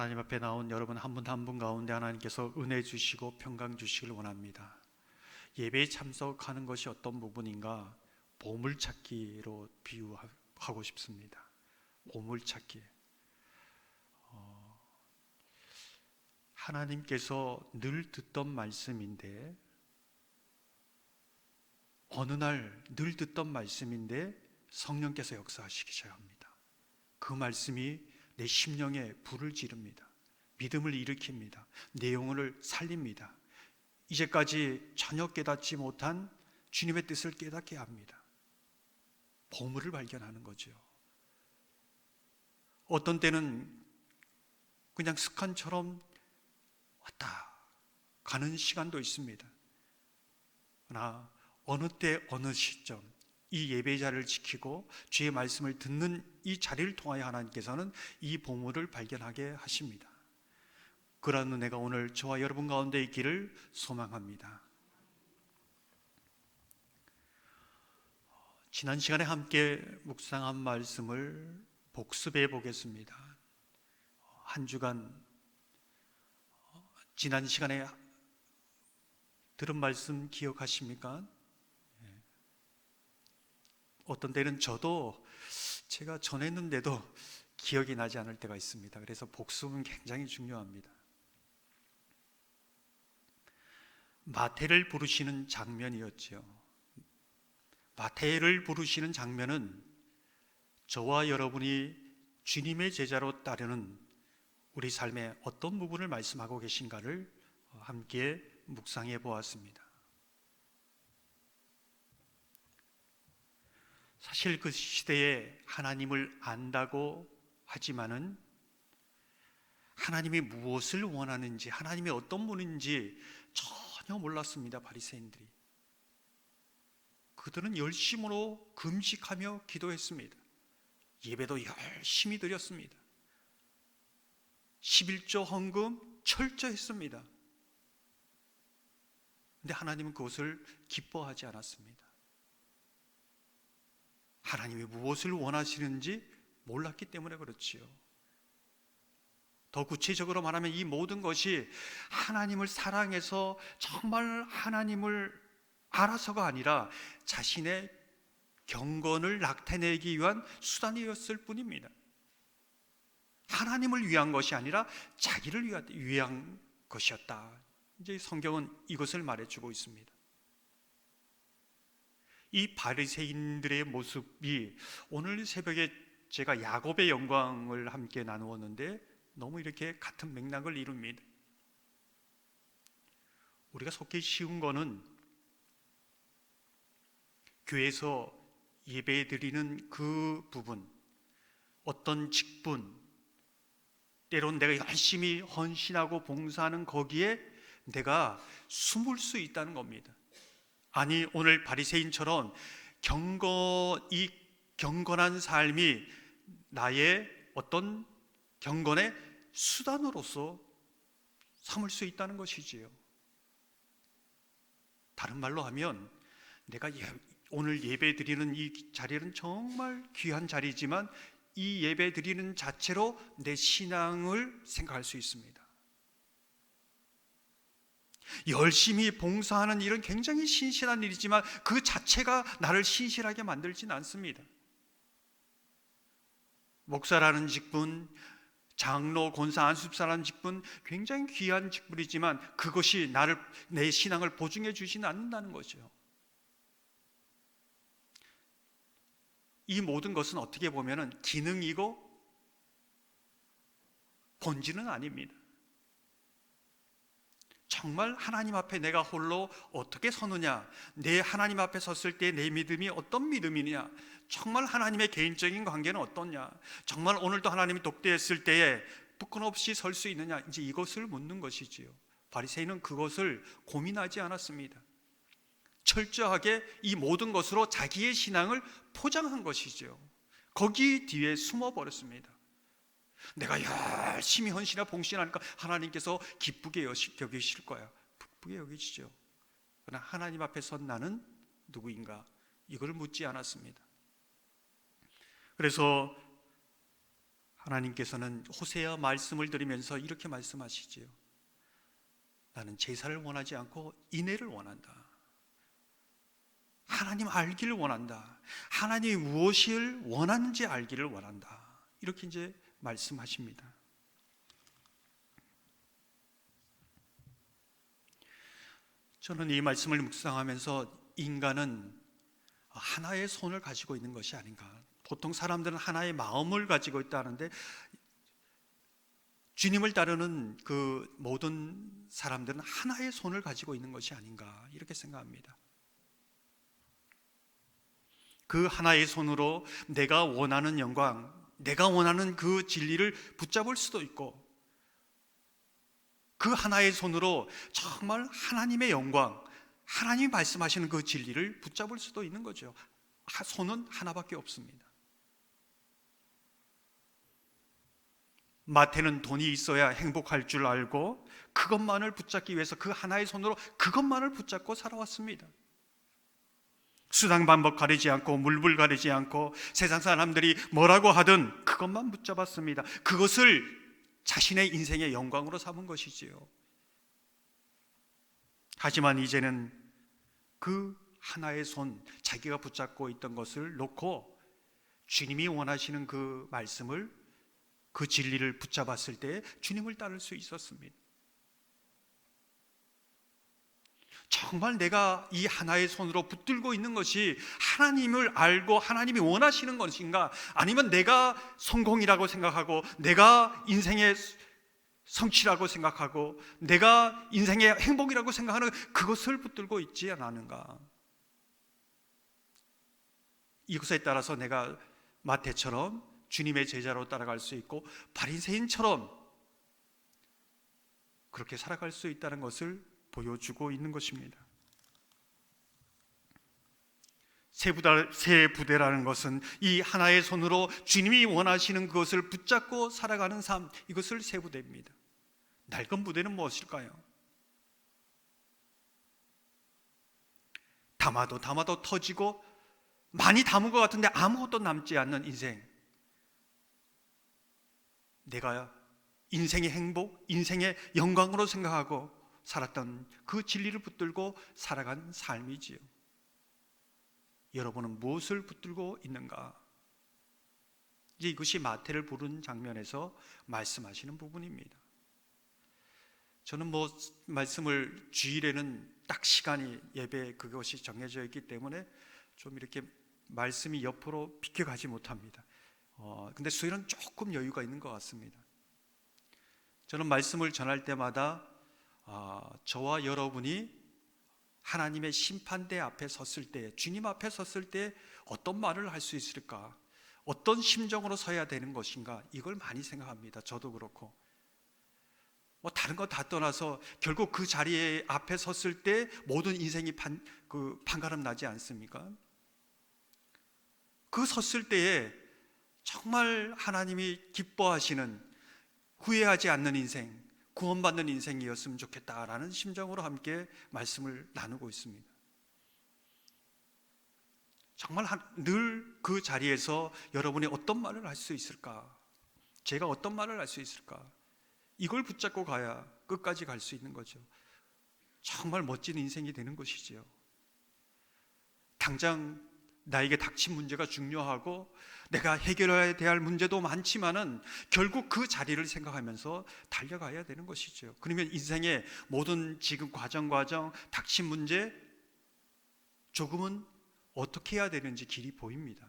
하나님 앞에 나온 여러분 한 분 한 분 가운데 하나님께서 은혜 주시고 평강 주시길 원합니다. 예배에 참석하는 것이 어떤 부분인가? 보물찾기로 비유하고 싶습니다. 보물찾기. 하나님께서 늘 듣던 말씀인데, 어느 날 늘 듣던 말씀인데 성령께서 역사하시기 시작합니다. 그 말씀이 내 심령에 불을 지릅니다. 믿음을 일으킵니다. 내 영혼을 살립니다. 이제까지 전혀 깨닫지 못한 주님의 뜻을 깨닫게 합니다. 보물을 발견하는 거죠. 어떤 때는 그냥 습관처럼 왔다 가는 시간도 있습니다. 그러나 어느 때 어느 시점 이 예배 자리를 지키고 주의 말씀을 듣는 이 자리를 통하여 하나님께서는 이 보물을 발견하게 하십니다. 그러한 은혜가 오늘 저와 여러분 가운데 있기를 소망합니다. 지난 시간에 함께 묵상한 말씀을 복습해 보겠습니다. 한 주간 지난 시간에 들은 말씀 기억하십니까? 어떤 때는 저도 제가 전했는데도 기억이 나지 않을 때가 있습니다. 그래서 복습은 굉장히 중요합니다. 마태를 부르시는 장면이었죠. 마태를 부르시는 장면은 저와 여러분이 주님의 제자로 따르는 우리 삶의 어떤 부분을 말씀하고 계신가를 함께 묵상해 보았습니다. 사실 그 시대에 하나님을 안다고 하지만은 하나님이 무엇을 원하는지, 하나님이 어떤 분인지 전혀 몰랐습니다. 바리새인들이. 그들은 열심으로 금식하며 기도했습니다. 예배도 열심히 드렸습니다. 11조 헌금 철저했습니다. 그런데 하나님은 그것을 기뻐하지 않았습니다. 하나님이 무엇을 원하시는지 몰랐기 때문에 그렇지요. 더 구체적으로 말하면 이 모든 것이 하나님을 사랑해서 정말 하나님을 알아서가 아니라 자신의 경건을 나타내기 위한 수단이었을 뿐입니다. 하나님을 위한 것이 아니라 자기를 위한 것이었다. 이제 성경은 이것을 말해주고 있습니다. 이 바리새인들의 모습이 오늘 새벽에 제가 야곱의 영광을 함께 나누었는데 너무 이렇게 같은 맥락을 이룹니다. 우리가 속기 쉬운 거는 교회에서 예배 드리는 그 부분, 어떤 직분, 때론 내가 열심히 헌신하고 봉사하는 거기에 내가 숨을 수 있다는 겁니다. 아니, 오늘 바리새인처럼 이 경건한 삶이 나의 어떤 경건의 수단으로서 삼을 수 있다는 것이지요. 다른 말로 하면 내가 오늘 예배 드리는 이 자리는 정말 귀한 자리지만 이 예배 드리는 자체로 내 신앙을 생각할 수 있습니다. 열심히 봉사하는 일은 굉장히 신실한 일이지만 그 자체가 나를 신실하게 만들지는 않습니다. 목사라는 직분, 장로, 권사, 안수사라는 직분 굉장히 귀한 직분이지만 그것이 내 신앙을 보증해 주지는 않는다는 거죠. 이 모든 것은 어떻게 보면 기능이고 본질은 아닙니다. 정말 하나님 앞에 내가 홀로 어떻게 서느냐, 내 하나님 앞에 섰을 때 내 믿음이 어떤 믿음이냐, 정말 하나님의 개인적인 관계는 어떠냐, 정말 오늘도 하나님이 독대했을 때에 부끄럼 없이 설 수 있느냐, 이제 이것을 묻는 것이지요. 바리새인은 그것을 고민하지 않았습니다. 철저하게 이 모든 것으로 자기의 신앙을 포장한 것이죠. 거기 뒤에 숨어버렸습니다. 내가 열심히 헌신하고 봉신하니까 하나님께서 기쁘게 여기실 거야. 기쁘게 여기시죠. 그러나 하나님 앞에 선 나는 누구인가? 이걸 묻지 않았습니다. 그래서 하나님께서는 호세아 말씀을 들으면서 이렇게 말씀하시지요. 나는 제사를 원하지 않고 인애를 원한다. 하나님 알기를 원한다. 하나님이 무엇을 원하는지 알기를 원한다. 이렇게 이제 말씀하십니다. 저는 이 말씀을 묵상하면서 인간은 하나의 손을 가지고 있는 것이 아닌가. 보통 사람들은 하나의 마음을 가지고 있다는데 주님을 따르는 그 모든 사람들은 하나의 손을 가지고 있는 것이 아닌가 이렇게 생각합니다. 그 하나의 손으로 내가 원하는 영광, 내가 원하는 그 진리를 붙잡을 수도 있고, 그 하나의 손으로 정말 하나님의 영광, 하나님이 말씀하시는 그 진리를 붙잡을 수도 있는 거죠. 손은 하나밖에 없습니다. 마태는 돈이 있어야 행복할 줄 알고 그것만을 붙잡기 위해서 그 하나의 손으로 그것만을 붙잡고 살아왔습니다. 수당 반복 가리지 않고 물불 가리지 않고 세상 사람들이 뭐라고 하든 그것만 붙잡았습니다. 그것을 자신의 인생의 영광으로 삼은 것이지요. 하지만 이제는 그 하나의 손, 자기가 붙잡고 있던 것을 놓고 주님이 원하시는 그 말씀을, 그 진리를 붙잡았을 때 주님을 따를 수 있었습니다. 정말 내가 이 하나의 손으로 붙들고 있는 것이 하나님을 알고 하나님이 원하시는 것인가, 아니면 내가 성공이라고 생각하고 내가 인생의 성취라고 생각하고 내가 인생의 행복이라고 생각하는 그것을 붙들고 있지 않는가. 이것에 따라서 내가 마태처럼 주님의 제자로 따라갈 수 있고 바리새인처럼 그렇게 살아갈 수 있다는 것을 보여주고 있는 것입니다. 세 부대라는 것은 이 하나의 손으로 주님이 원하시는 그것을 붙잡고 살아가는 삶, 이것을 세 부대입니다. 낡은 부대는 무엇일까요? 담아도 터지고 많이 담은 것 같은데 아무것도 남지 않는 인생. 내가 인생의 행복, 인생의 영광으로 생각하고 살았던 그 진리를 붙들고 살아간 삶이지요. 여러분은 무엇을 붙들고 있는가? 이제 이것이 마태를 부른 장면에서 말씀하시는 부분입니다. 저는 말씀을 주일에는 딱 시간이 예배 그것이 정해져 있기 때문에 좀 이렇게 말씀이 옆으로 비켜가지 못합니다. 근데 수요일은 조금 여유가 있는 것 같습니다. 저는 말씀을 전할 때마다 저와 여러분이 하나님의 심판대 앞에 섰을 때, 주님 앞에 섰을 때 어떤 말을 할 수 있을까? 어떤 심정으로 서야 되는 것인가? 이걸 많이 생각합니다. 저도 그렇고. 다른 거 다 떠나서 결국 그 자리에 앞에 섰을 때 모든 인생이 판가름 나지 않습니까? 그 섰을 때에 정말 하나님이 기뻐하시는 후회하지 않는 인생, 구원받는 인생이었으면 좋겠다라는 심정으로 함께 말씀을 나누고 있습니다. 정말 늘 그 자리에서 여러분이 어떤 말을 할 수 있을까? 제가 어떤 말을 할 수 있을까? 이걸 붙잡고 가야 끝까지 갈 수 있는 거죠. 정말 멋진 인생이 되는 것이지요. 당장 나에게 닥친 문제가 중요하고 내가 해결해야 될 문제도 많지만은 결국 그 자리를 생각하면서 달려가야 되는 것이죠. 그러면 인생의 모든 지금 과정 닥친 문제 조금은 어떻게 해야 되는지 길이 보입니다.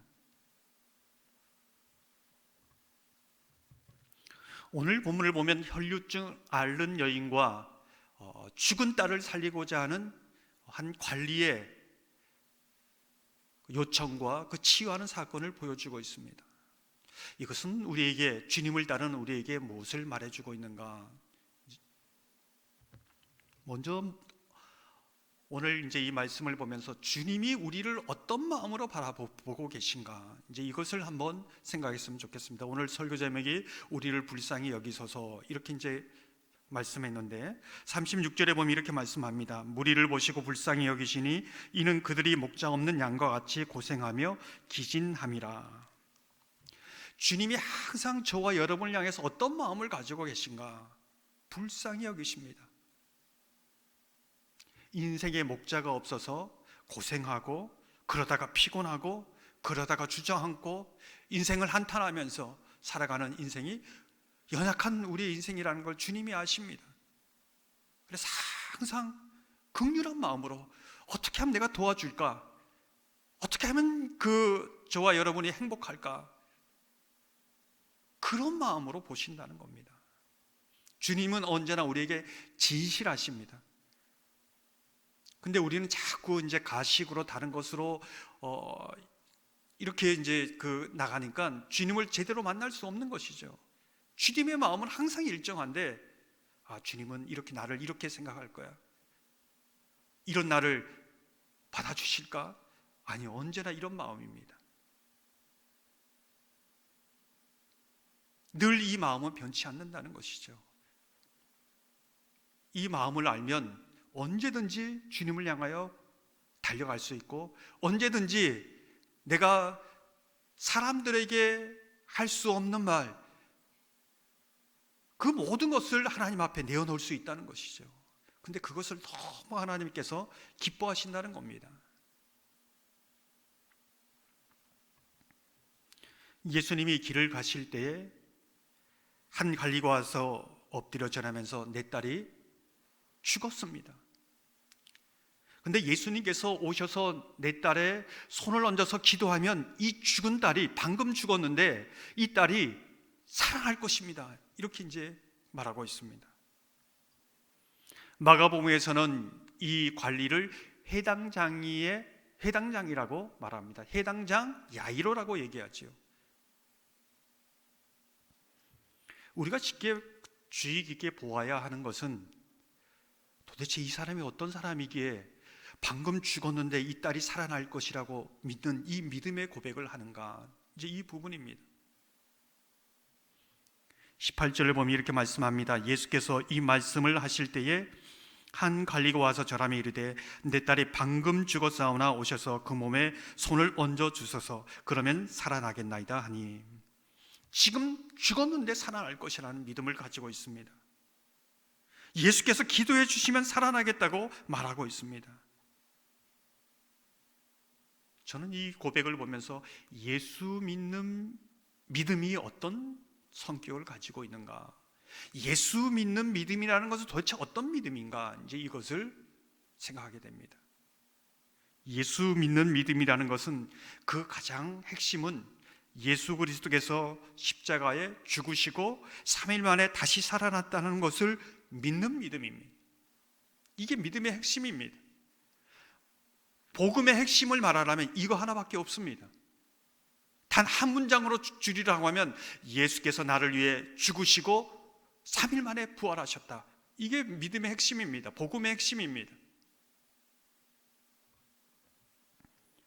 오늘 본문을 보면 혈류증 앓는 여인과 죽은 딸을 살리고자 하는 한 관리의 요청과 그 치유하는 사건을 보여주고 있습니다. 이것은 우리에게, 주님을 따르는 우리에게 무엇을 말해주고 있는가? 먼저 오늘 이제 이 말씀을 보면서 주님이 우리를 어떤 마음으로 바라보고 계신가, 이제 이것을 한번 생각했으면 좋겠습니다. 오늘 설교 제목이 우리를 불쌍히 여기소서 이렇게 이제 말씀했는데 36절에 보면 이렇게 말씀합니다. 무리를 보시고 불쌍히 여기시니 이는 그들이 목자 없는 양과 같이 고생하며 기진함이라. 주님이 항상 저와 여러분을 향해서 어떤 마음을 가지고 계신가? 불쌍히 여기십니다. 인생의 목자가 없어서 고생하고, 그러다가 피곤하고, 그러다가 주저앉고, 인생을 한탄하면서 살아가는 인생이 연약한 우리의 인생이라는 걸 주님이 아십니다. 그래서 항상 긍휼한 마음으로 어떻게 하면 내가 도와줄까? 어떻게 하면 저와 여러분이 행복할까? 그런 마음으로 보신다는 겁니다. 주님은 언제나 우리에게 진실하십니다. 근데 우리는 자꾸 이제 가식으로 다른 것으로 이렇게 이제 나가니까 주님을 제대로 만날 수 없는 것이죠. 주님의 마음은 항상 일정한데, 주님은 이렇게 나를 이렇게 생각할 거야. 이런 나를 받아주실까? 아니, 언제나 이런 마음입니다. 늘 이 마음은 변치 않는다는 것이죠. 이 마음을 알면 언제든지 주님을 향하여 달려갈 수 있고, 언제든지 내가 사람들에게 할 수 없는 말, 그 모든 것을 하나님 앞에 내어놓을 수 있다는 것이죠. 근데 그것을 너무 하나님께서 기뻐하신다는 겁니다. 예수님이 길을 가실 때에 한 관리가 와서 엎드려 전하면서 내 딸이 죽었습니다. 근데 예수님께서 오셔서 내 딸의 손을 얹어서 기도하면 이 죽은 딸이, 방금 죽었는데 이 딸이 살아날 것입니다. 이렇게 이제 말하고 있습니다. 마가복음에서는 이 관리를 해당장이라고 말합니다. 해당장 야이로라고 얘기하죠. 우리가 쉽게 주의 깊게 보아야 하는 것은, 도대체 이 사람이 어떤 사람이기에 방금 죽었는데 이 딸이 살아날 것이라고 믿는 이 믿음의 고백을 하는가, 이제 이 부분입니다. 18절을 보면 이렇게 말씀합니다. 예수께서 이 말씀을 하실 때에 한 관리가 와서 절하며 이르되 내 딸이 방금 죽었사오나 오셔서 그 몸에 손을 얹어 주소서, 그러면 살아나겠나이다 하니, 지금 죽었는데 살아날 것이라는 믿음을 가지고 있습니다. 예수께서 기도해 주시면 살아나겠다고 말하고 있습니다. 저는 이 고백을 보면서 예수 믿는 믿음이 어떤 성격을 가지고 있는가, 예수 믿는 믿음이라는 것은 도대체 어떤 믿음인가, 이제 이것을 생각하게 됩니다. 예수 믿는 믿음이라는 것은 그 가장 핵심은 예수 그리스도께서 십자가에 죽으시고 3일 만에 다시 살아났다는 것을 믿는 믿음입니다. 이게 믿음의 핵심입니다. 복음의 핵심을 말하라면 이거 하나밖에 없습니다. 단 한 문장으로 줄이라고 하면 예수께서 나를 위해 죽으시고 3일 만에 부활하셨다. 이게 믿음의 핵심입니다. 복음의 핵심입니다.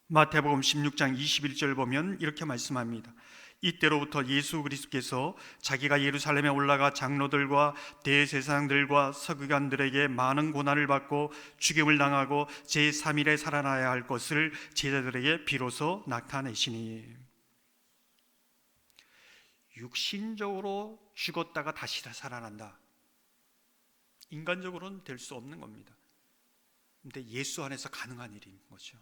마태복음 16장 21절 보면 이렇게 말씀합니다. 이때로부터 예수 그리스도께서 자기가 예루살렘에 올라가 장로들과 대제사장들과 서기관들에게 많은 고난을 받고 죽임을 당하고 제3일에 살아나야 할 것을 제자들에게 비로소 나타내시니, 육신적으로 죽었다가 다시 살아난다. 인간적으로는 될 수 없는 겁니다. 근데 예수 안에서 가능한 일인 거죠.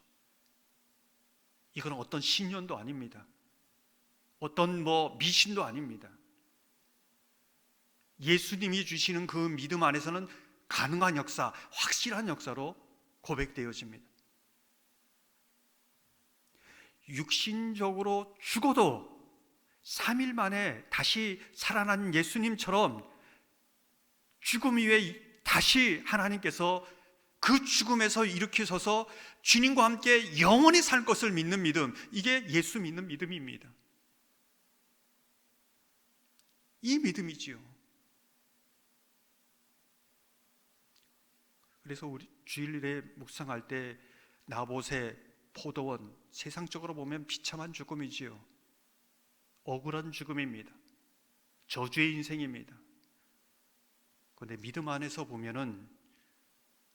이건 어떤 신념도 아닙니다. 어떤 미신도 아닙니다. 예수님이 주시는 그 믿음 안에서는 가능한 역사, 확실한 역사로 고백되어집니다. 육신적으로 죽어도 3일 만에 다시 살아난 예수님처럼 죽음 이후에 다시 하나님께서 그 죽음에서 일으키셔서 주님과 함께 영원히 살 것을 믿는 믿음, 이게 예수 믿는 믿음입니다. 이 믿음이지요. 그래서 우리 주일에 묵상할 때 나봇의 포도원, 세상적으로 보면 비참한 죽음이지요. 억울한 죽음입니다. 저주의 인생입니다. 그런데 믿음 안에서 보면은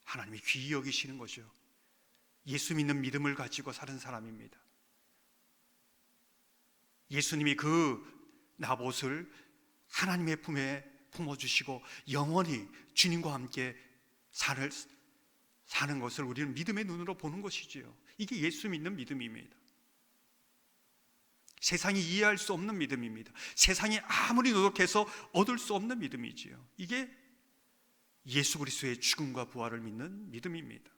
하나님이 귀히 여기시는 것이요, 예수 믿는 믿음을 가지고 사는 사람입니다. 예수님이 그 나봇을 하나님의 품에 품어주시고 영원히 주님과 함께 사는 것을 우리는 믿음의 눈으로 보는 것이지요. 이게 예수 믿는 믿음입니다. 세상이 이해할 수 없는 믿음입니다. 세상이 아무리 노력해서 얻을 수 없는 믿음이지요. 이게 예수 그리스도의 죽음과 부활을 믿는 믿음입니다.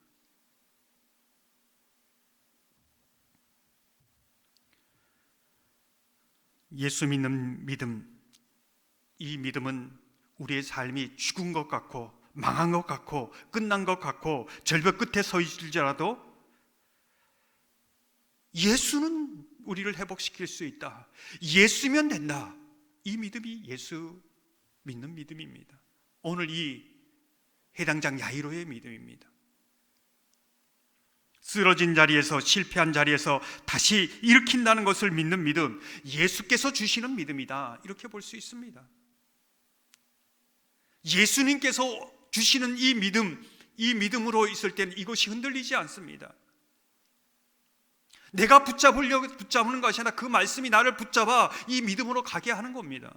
예수 믿는 믿음, 이 믿음은 우리의 삶이 죽은 것 같고 망한 것 같고 끝난 것 같고 절벽 끝에 서 있을지라도 예수는 우리를 회복시킬 수 있다, 예수면 된다, 이 믿음이 예수 믿는 믿음입니다. 오늘 이 해당장 야이로의 믿음입니다. 쓰러진 자리에서, 실패한 자리에서 다시 일으킨다는 것을 믿는 믿음, 예수께서 주시는 믿음이다, 이렇게 볼 수 있습니다. 예수님께서 주시는 이 믿음, 이 믿음으로 있을 때는 이것이 흔들리지 않습니다. 내가 붙잡는 것이 아니라 그 말씀이 나를 붙잡아 이 믿음으로 가게 하는 겁니다.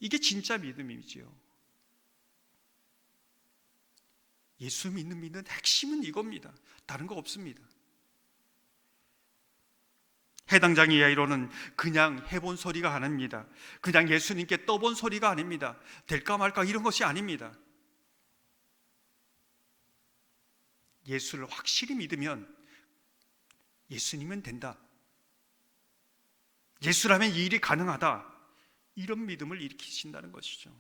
이게 진짜 믿음이지요. 예수 믿는 믿는 핵심은 이겁니다. 다른 거 없습니다. 해당장 야이로는 그냥 해본 소리가 아닙니다. 그냥 예수님께 떠본 소리가 아닙니다. 될까 말까 이런 것이 아닙니다. 예수를 확실히 믿으면 예수님은 된다, 예수라면 이 일이 가능하다, 이런 믿음을 일으키신다는 것이죠.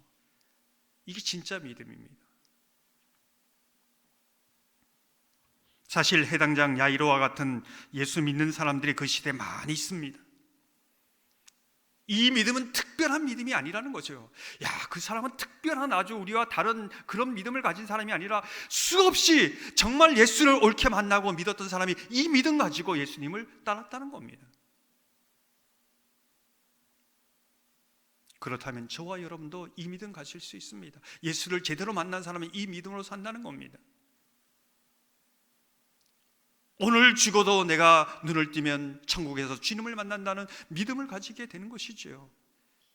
이게 진짜 믿음입니다. 사실 해당장 야이로와 같은 예수 믿는 사람들이 그 시대에 많이 있습니다. 이 믿음은 특별한 믿음이 아니라는 거죠. 그 사람은 특별한 아주 우리와 다른 그런 믿음을 가진 사람이 아니라 수없이 정말 예수를 옳게 만나고 믿었던 사람이 이 믿음 가지고 예수님을 따랐다는 겁니다. 그렇다면 저와 여러분도 이 믿음 가질 수 있습니다. 예수를 제대로 만난 사람은 이 믿음으로 산다는 겁니다. 오늘 죽어도 내가 눈을 뜨면 천국에서 주님을 만난다는 믿음을 가지게 되는 것이지요.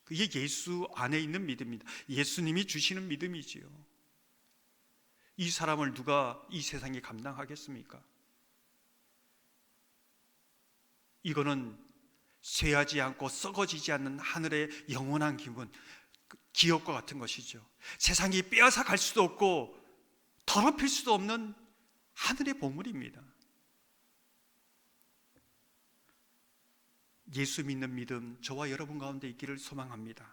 그게 예수 안에 있는 믿음입니다. 예수님이 주시는 믿음이지요. 이 사람을 누가 이 세상에 감당하겠습니까? 이거는 쇠하지 않고 썩어지지 않는 하늘의 영원한 기분, 기업과 같은 것이죠. 세상이 빼앗아 갈 수도 없고 더럽힐 수도 없는 하늘의 보물입니다. 예수 믿는 믿음 저와 여러분 가운데 있기를 소망합니다.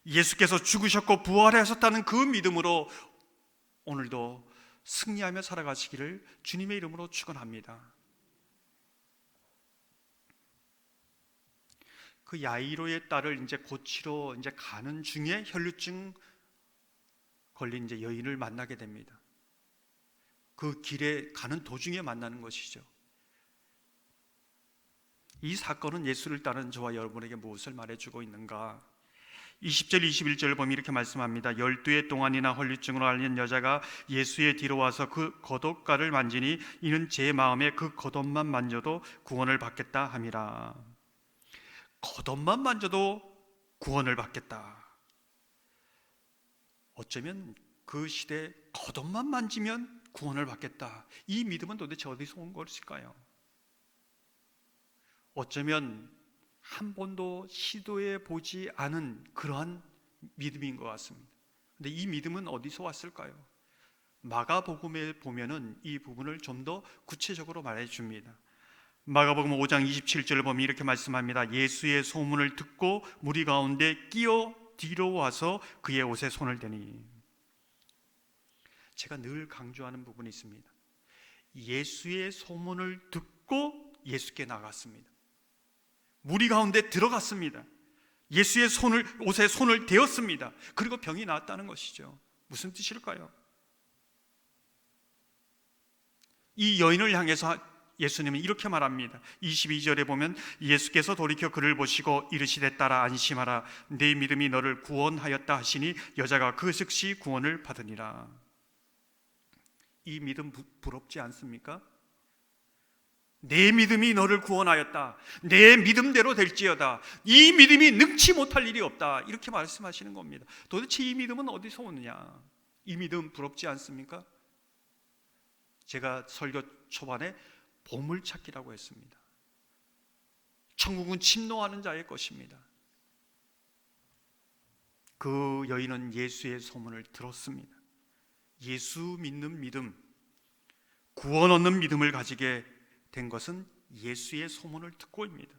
예수께서 죽으셨고 부활하셨다는 그 믿음으로 오늘도 승리하며 살아가시기를 주님의 이름으로 축원합니다. 그 야이로의 딸을 고치러 가는 중에 혈루증 걸린 여인을 만나게 됩니다. 그 길에 가는 도중에 만나는 것이죠. 이 사건은 예수를 따르는 저와 여러분에게 무엇을 말해주고 있는가? 20절 21절을 보면 이렇게 말씀합니다. 12해 동안이나 혈루증으로 앓는 여자가 예수의 뒤로 와서 그 겉옷가를 만지니 이는 제 마음에 그 겉옷만 만져도 구원을 받겠다 함이라. 겉옷만 만져도 구원을 받겠다. 어쩌면 그 시대에 겉옷만 만지면 구원을 받겠다, 이 믿음은 도대체 어디서 온 것일까요? 어쩌면 한 번도 시도해 보지 않은 그러한 믿음인 것 같습니다. 근데 이 믿음은 어디서 왔을까요? 마가복음에 보면은 이 부분을 좀 더 구체적으로 말해 줍니다. 마가복음 5장 27절을 보면 이렇게 말씀합니다. 예수의 소문을 듣고 무리 가운데 끼어 뒤로 와서 그의 옷에 손을 대니. 제가 늘 강조하는 부분이 있습니다. 예수의 소문을 듣고 예수께 나갔습니다. 무리 가운데 들어갔습니다. 예수의 옷에 손을 대었습니다. 그리고 병이 나았다는 것이죠. 무슨 뜻일까요? 이 여인을 향해서 예수님은 이렇게 말합니다. 22절에 보면 예수께서 돌이켜 그를 보시고 이르시되 딸아 안심하라, 네 믿음이 너를 구원하였다 하시니 여자가 그 즉시 구원을 받으니라. 이 믿음 부럽지 않습니까? 내 믿음이 너를 구원하였다. 내 믿음대로 될지어다. 이 믿음이 능치 못할 일이 없다. 이렇게 말씀하시는 겁니다. 도대체 이 믿음은 어디서 오느냐? 이 믿음 부럽지 않습니까? 제가 설교 초반에 보물찾기라고 했습니다. 천국은 침노하는 자의 것입니다. 그 여인은 예수의 소문을 들었습니다. 예수 믿는 믿음, 구원 얻는 믿음을 가지게 된 것은 예수의 소문을 듣고입니다.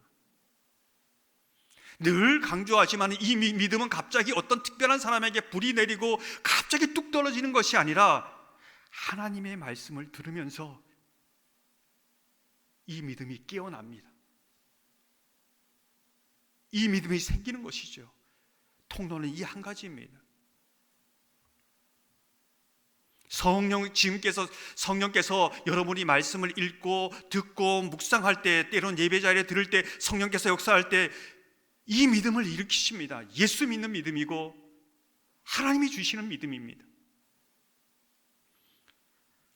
늘 강조하지만 이 믿음은 갑자기 어떤 특별한 사람에게 불이 내리고 갑자기 뚝 떨어지는 것이 아니라 하나님의 말씀을 들으면서 이 믿음이 깨어납니다. 이 믿음이 생기는 것이죠. 통로는 이 한 가지입니다. 성령께서 여러분이 말씀을 읽고 듣고 묵상할 때, 때론 예배자리에 들을 때 성령께서 역사할 때 이 믿음을 일으키십니다. 예수 믿는 믿음이고 하나님이 주시는 믿음입니다.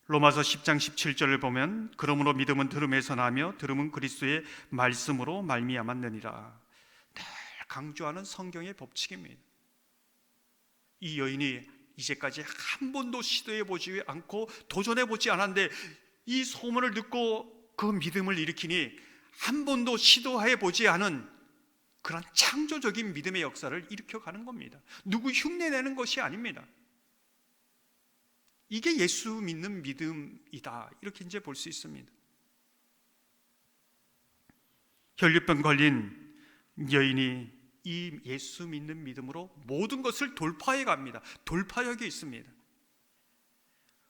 로마서 10장 17절을 보면 그러므로 믿음은 들음에서 나며 들음은 그리스도의 말씀으로 말미암았느니라. 늘 강조하는 성경의 법칙입니다. 이 여인이 이제까지 한 번도 시도해보지 않고 도전해보지 않았는데 이 소문을 듣고 그 믿음을 일으키니 한 번도 시도해보지 않은 그런 창조적인 믿음의 역사를 일으켜가는 겁니다. 누구 흉내내는 것이 아닙니다. 이게 예수 믿는 믿음이다, 이렇게 이제 볼 수 있습니다. 혈류병 걸린 여인이 이 예수 믿는 믿음으로 모든 것을 돌파해 갑니다. 돌파력이 있습니다.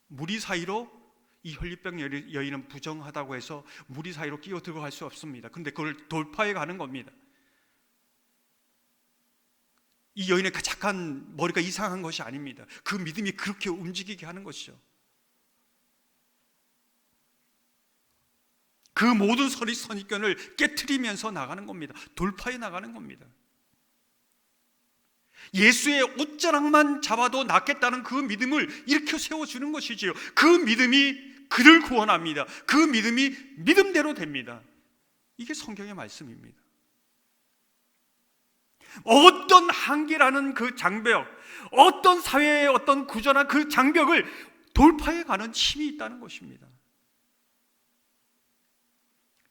무리 사이로 이 혈류병 여인은 부정하다고 해서 무리 사이로 끼어 들어갈 수 없습니다. 그런데 그걸 돌파해 가는 겁니다. 이 여인의 착한 머리가 이상한 것이 아닙니다. 그 믿음이 그렇게 움직이게 하는 것이죠. 그 모든 선입견을 깨트리면서 나가는 겁니다. 돌파해 나가는 겁니다. 예수의 옷자락만 잡아도 낫겠다는 그 믿음을 일으켜 세워주는 것이지요. 그 믿음이 그를 구원합니다. 그 믿음이 믿음대로 됩니다. 이게 성경의 말씀입니다. 어떤 한계라는 그 장벽, 어떤 사회의 어떤 구조나 그 장벽을 돌파해 가는 힘이 있다는 것입니다.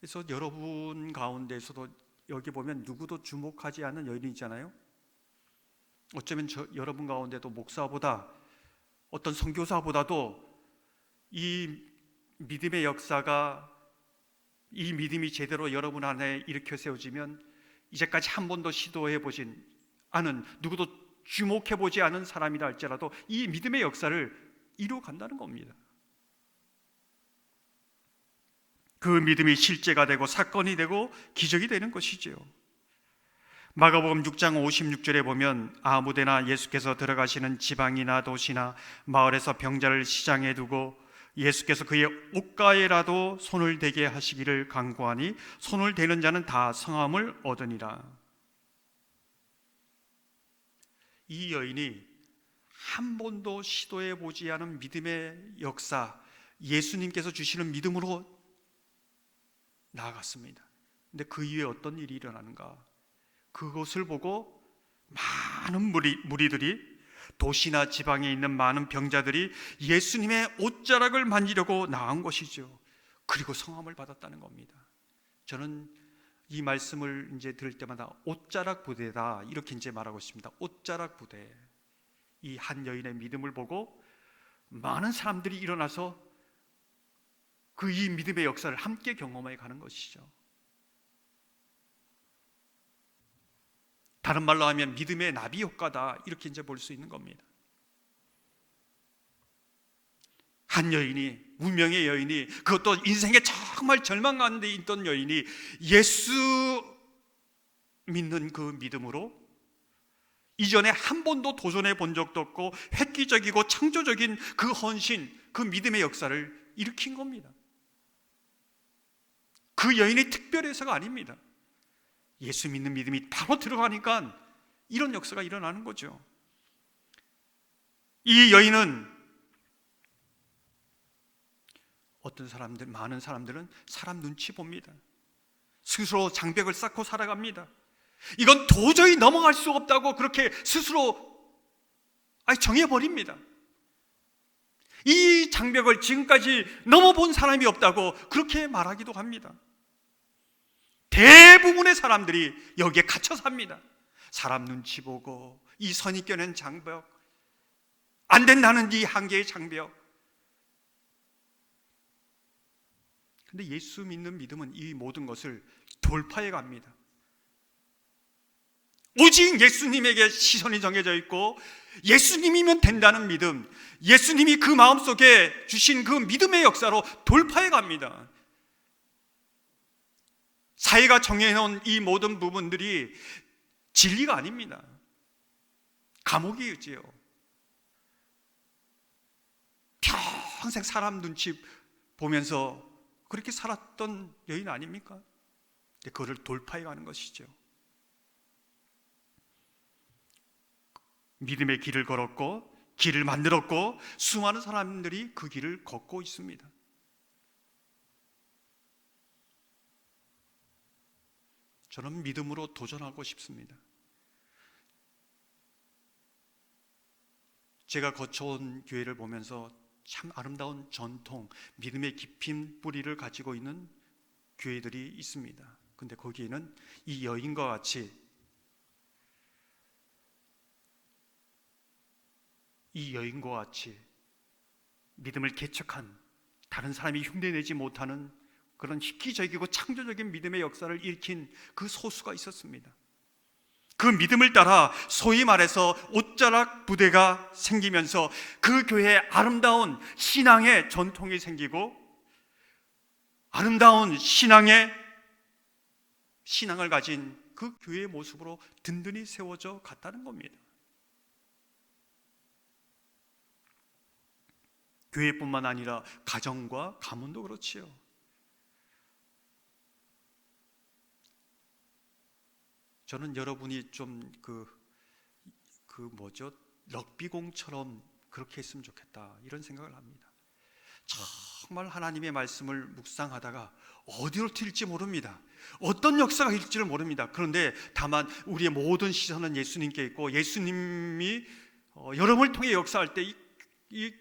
그래서 여러분 가운데서도 여기 보면 누구도 주목하지 않는 여인이 있잖아요. 어쩌면 여러분 가운데도 목사보다 어떤 선교사보다도 이 믿음의 역사가, 이 믿음이 제대로 여러분 안에 일으켜 세워지면 이제까지 한 번도 시도해 보진 않은, 누구도 주목해 보지 않은 사람이라 할지라도 이 믿음의 역사를 이루어 간다는 겁니다. 그 믿음이 실제가 되고 사건이 되고 기적이 되는 것이지요. 마가복음 6장 56절에 보면 아무데나 예수께서 들어가시는 지방이나 도시나 마을에서 병자를 시장에 두고 예수께서 그의 옷가에라도 손을 대게 하시기를 간구하니 손을 대는 자는 다 성함을 얻으니라. 이 여인이 한 번도 시도해 보지 않은 믿음의 역사, 예수님께서 주시는 믿음으로 나아갔습니다. 근데 그 이후에 어떤 일이 일어나는가? 그것을 보고 많은 무리들이, 도시나 지방에 있는 많은 병자들이 예수님의 옷자락을 만지려고 나온 것이죠. 그리고 성함을 받았다는 겁니다. 저는 이 말씀을 이제 들을 때마다 옷자락 부대다, 이렇게 이제 말하고 있습니다. 옷자락 부대. 이 한 여인의 믿음을 보고 많은 사람들이 일어나서 그 이 믿음의 역사를 함께 경험해 가는 것이죠. 다른 말로 하면 믿음의 나비 효과다, 이렇게 이제 볼 수 있는 겁니다. 한 여인이, 무명의 여인이, 그것도 인생에 정말 절망 가운데 있던 여인이 예수 믿는 그 믿음으로 이전에 한 번도 도전해 본 적도 없고 획기적이고 창조적인 그 헌신, 그 믿음의 역사를 일으킨 겁니다. 그 여인이 특별해서가 아닙니다. 예수 믿는 믿음이 바로 들어가니까 이런 역사가 일어나는 거죠. 이 여인은 어떤 사람들, 많은 사람들은 사람 눈치 봅니다. 스스로 장벽을 쌓고 살아갑니다. 이건 도저히 넘어갈 수 없다고 그렇게 스스로 정해버립니다. 이 장벽을 지금까지 넘어본 사람이 없다고 그렇게 말하기도 합니다. 대부분의 사람들이 여기에 갇혀 삽니다. 사람 눈치 보고 이 선입견은 장벽, 안 된다는 이 한계의 장벽. 근데 예수 믿는 믿음은 이 모든 것을 돌파해 갑니다. 오직 예수님에게 시선이 정해져 있고 예수님이면 된다는 믿음, 예수님이 그 마음속에 주신 그 믿음의 역사로 돌파해 갑니다. 사회가 정해놓은 이 모든 부분들이 진리가 아닙니다. 감옥이지요. 평생 사람 눈치 보면서 그렇게 살았던 여인 아닙니까? 근데 그거를 돌파해 가는 것이죠. 믿음의 길을 걸었고 길을 만들었고 수많은 사람들이 그 길을 걷고 있습니다. 저는 믿음으로 도전하고 싶습니다. 제가 거쳐온 교회를 보면서 참 아름다운 전통, 믿음의 깊은 뿌리를 가지고 있는 교회들이 있습니다. 근데 거기에는 이 여인과 같이 믿음을 개척한, 다른 사람이 흉내내지 못하는 그런 획기적이고 창조적인 믿음의 역사를 일으킨 그 소수가 있었습니다. 그 믿음을 따라 소위 말해서 옷자락 부대가 생기면서 그 교회에 아름다운 신앙의 전통이 생기고 아름다운 신앙을 가진 그 교회의 모습으로 든든히 세워져 갔다는 겁니다. 교회뿐만 아니라 가정과 가문도 그렇지요. 저는 여러분이 좀 럭비공처럼 그렇게 했으면 좋겠다, 이런 생각을 합니다. 정말 하나님의 말씀을 묵상하다가 어디로 튈지 모릅니다. 어떤 역사가 일지를 모릅니다. 그런데 다만 우리의 모든 시선은 예수님께 있고 예수님이 여러분을 통해 역사할 때 이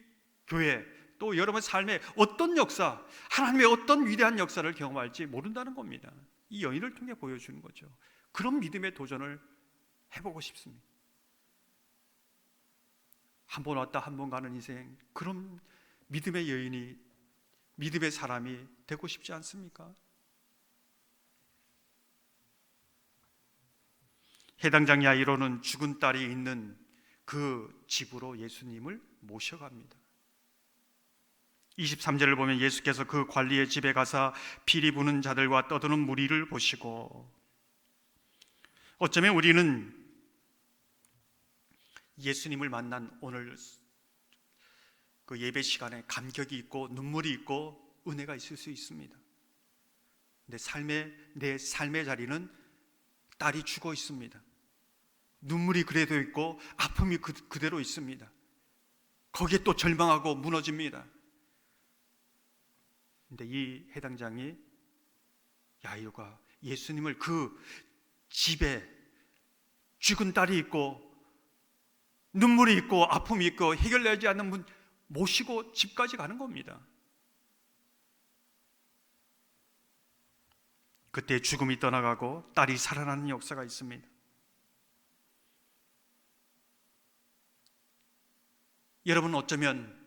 교회 또 여러분 삶에 어떤 역사, 하나님의 어떤 위대한 역사를 경험할지 모른다는 겁니다. 이 여인을 통해 보여주는 거죠. 그런 믿음의 도전을 해보고 싶습니다. 한 번 왔다 한 번 가는 인생, 그런 믿음의 여인이, 믿음의 사람이 되고 싶지 않습니까? 해당장 야이로는 죽은 딸이 있는 그 집으로 예수님을 모셔갑니다. 23절을 보면 예수께서 그 관리의 집에 가사 피리 부는 자들과 떠드는 무리를 보시고, 어쩌면 우리는 예수님을 만난 오늘 그 예배 시간에 감격이 있고 눈물이 있고 은혜가 있을 수 있습니다. 근데 내 삶의 자리는 딸이 죽어 있습니다. 눈물이 그래도 있고 아픔이 그대로 있습니다. 거기에 또 절망하고 무너집니다. 근데 이 해당장이 야이로가 예수님을 그 집에 죽은 딸이 있고 눈물이 있고 아픔이 있고 해결되지 않는 분 모시고 집까지 가는 겁니다. 그때 죽음이 떠나가고 딸이 살아나는 역사가 있습니다. 여러분, 어쩌면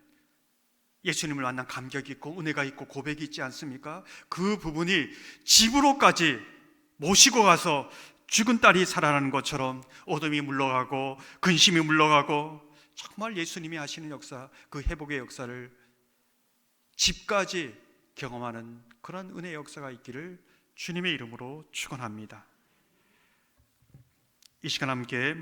예수님을 만난 감격이 있고 은혜가 있고 고백이 있지 않습니까? 그 부분이 집으로까지 모시고 가서 죽은 딸이 살아나는 것처럼 어둠이 물러가고 근심이 물러가고 정말 예수님이 하시는 역사, 그 회복의 역사를 집까지 경험하는 그런 은혜의 역사가 있기를 주님의 이름으로 축원합니다. 이 시간 함께